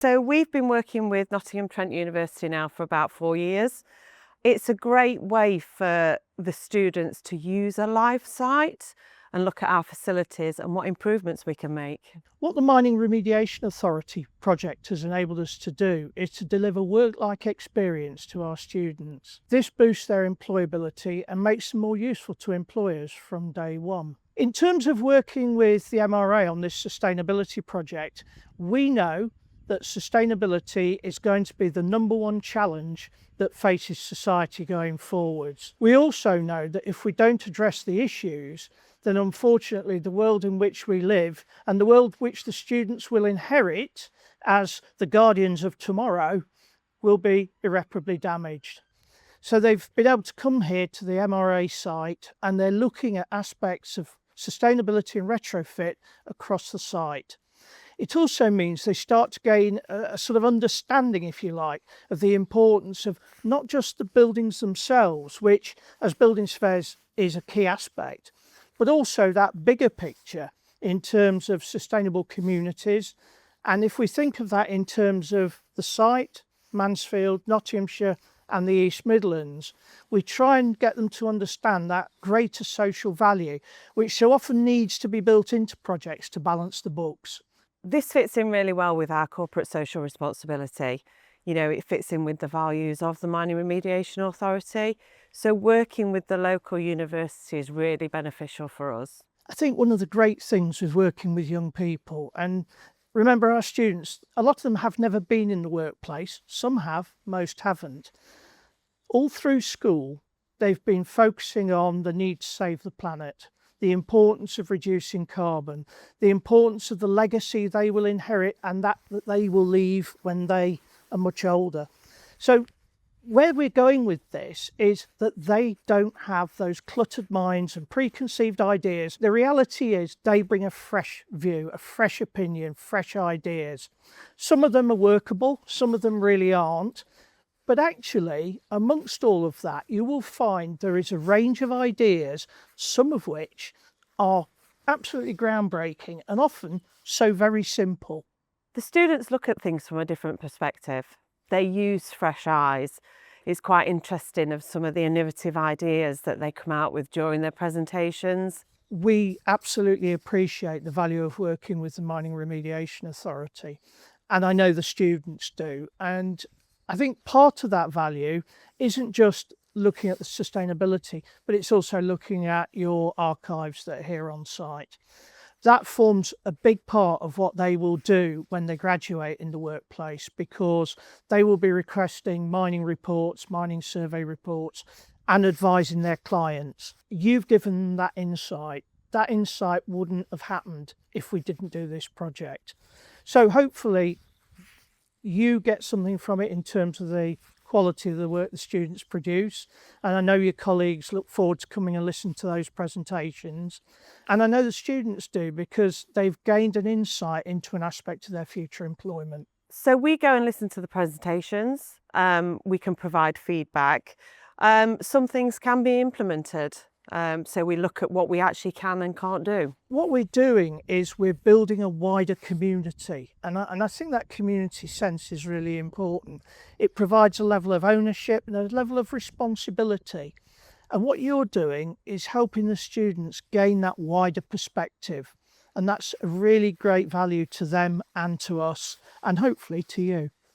So we've been working with Nottingham Trent University now for about 4 years. It's a great way for the students to use a live site and look at our facilities and what improvements we can make. What the Mining Remediation Authority project has enabled us to do is to deliver work-like experience to our students. This boosts their employability and makes them more useful to employers from day one. In terms of working with the MRA on this sustainability project, we know that sustainability is going to be the number one challenge that faces society going forwards. We also know that if we don't address the issues, then unfortunately the world in which we live and the world which the students will inherit as the guardians of tomorrow will be irreparably damaged. So they've been able to come here to the MRA site and they're looking at aspects of sustainability and retrofit across the site. It also means they start to gain a sort of understanding, if you like, of the importance of not just the buildings themselves, which as building surveyors is a key aspect, but also that bigger picture in terms of sustainable communities. And if we think of that in terms of the site, Mansfield, Nottinghamshire and the East Midlands, we try and get them to understand that greater social value, which so often needs to be built into projects to balance the books. This fits in really well with our corporate social responsibility. You know, it fits in with the values of the Mining Remediation Authority. So working with the local university is really beneficial for us. I think one of the great things with working with young people, and remember our students, a lot of them have never been in the workplace, some have, most haven't. All through school, they've been focusing on the need to save the planet, the importance of reducing carbon, the importance of the legacy they will inherit and that they will leave when they are much older. So where we're going with this is that they don't have those cluttered minds and preconceived ideas. The reality is they bring a fresh view, a fresh opinion, fresh ideas. Some of them are workable, some of them really aren't. But actually, amongst all of that, you will find there is a range of ideas, some of which are absolutely groundbreaking and often so very simple. The students look at things from a different perspective. They use fresh eyes. It's quite interesting of some of the innovative ideas that they come out with during their presentations. We absolutely appreciate the value of working with the Mining Remediation Authority, and I know the students do. And I think part of that value isn't just looking at the sustainability, but it's also looking at your archives that are here on site. That forms a big part of what they will do when they graduate in the workplace, because they will be requesting mining reports, mining survey reports, and advising their clients. You've given them that insight. That insight wouldn't have happened if we didn't do this project. So hopefully you get something from it in terms of the quality of the work the students produce. And I know your colleagues look forward to coming and listen to those presentations. And I know the students do, because they've gained an insight into an aspect of their future employment. So we go and listen to the presentations. We can provide feedback. Some things can be implemented. So we look at what we actually can and can't do. What we're doing is we're building a wider community, and I think that community sense is really important. It provides a level of ownership and a level of responsibility. And what you're doing is helping the students gain that wider perspective. And that's a really great value to them and to us, and hopefully to you.